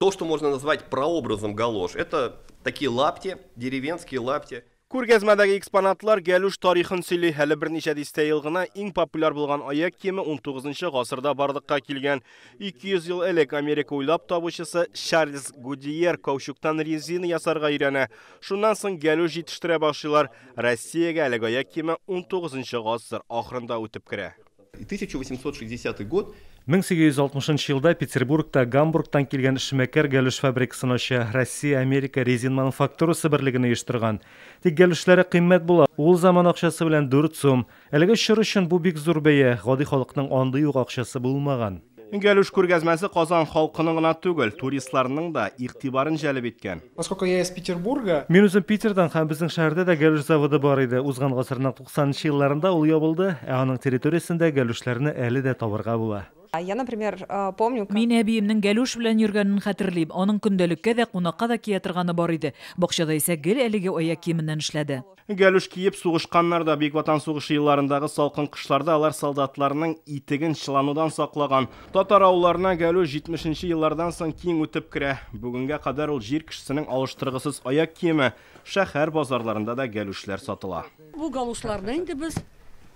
То, что можно назвать прообразом галош, это такие лапти, деревенские лапти. Күргәзмәдәге экспонатлар Галуш тарихын сөйли, әле берничә дистә ел гына иң популяр булган аяк киеме 19 гасырда барлыкка килгән. 200 ел элек Америка уйлап табучысы Чарльз Гудьер каучуктан резина ясарга өйрәнә. Шуннан соң Галуш җитештерә башлыйлар. Россиягә әлеге аяк киеме 19 гасыр ахырында үтеп керә. 1860 год 1860 елда Петербургта Гамбургтан килгән эшмәкәр Галуш фабрикасын ача, Россия, Америка резин мануфактурасы берлегенә оештырган. Тик Галушлары кыйммәт була. Ул заман акчасы белән 4 сум. Әлеге чор өчен бу бик зур бәя, гади халыкның андый юк акчасы булмаган. Галуш күргәзмәсе Казан халкының гына түгел, туристларның да игътибарын җәлеп иткән. Поскольку я из Петербурга, Мин үзем Питердан һәм безнең шәһәрдә дә Галуш заводы бар иде. Узган гасырның 90 елларында ул ябылды, аның территориясендә Галушларны әле дә табырга була. Я, например, помню... Мин әбиемнең Галуш белән йөргәнен хәтерлим. Аның көндәлеккә дә, кунакка да кия торганы бар иде. Бакчада исә гел әлеге аяк киеменнән эшләде. Галуш киеп сугышканнар да бик ватан сугышы елларындагы салкын кышларда алар солдатларның итеген чыланудан саклаган. Татар авылларына Галуш 70нче еллардан соң киң үтеп керә. Бүгенгә кадәр ул җир кешесенең алыштыргысыз аяк киеме шәһәр базарларында да Галушлар сатыла. Бу галушларны инде без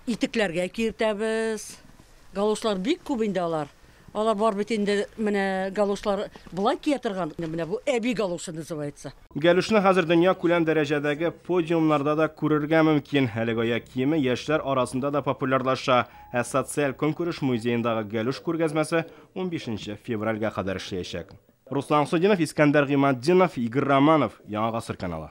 итекләргә киертәбез. Галушлар бик күп инде алар. Алар бар бит инде менә галушлар булай кия торган. Менә бу әби галушы называется. Галушны хәзер дөнья күләм дәрәҗәдәге подиумнарда да күрергә мөмкин. Әлеге аяк киеме яшьләр арасында да популярлаша. Социаль конкурс музеендагы Галуш күргәзмәсе 15 февральгә кадәр эшләячәк. Руслан Судинов, Искәндәр Гыймаддинов, Игорь Романов, Яңа гасыр каналы.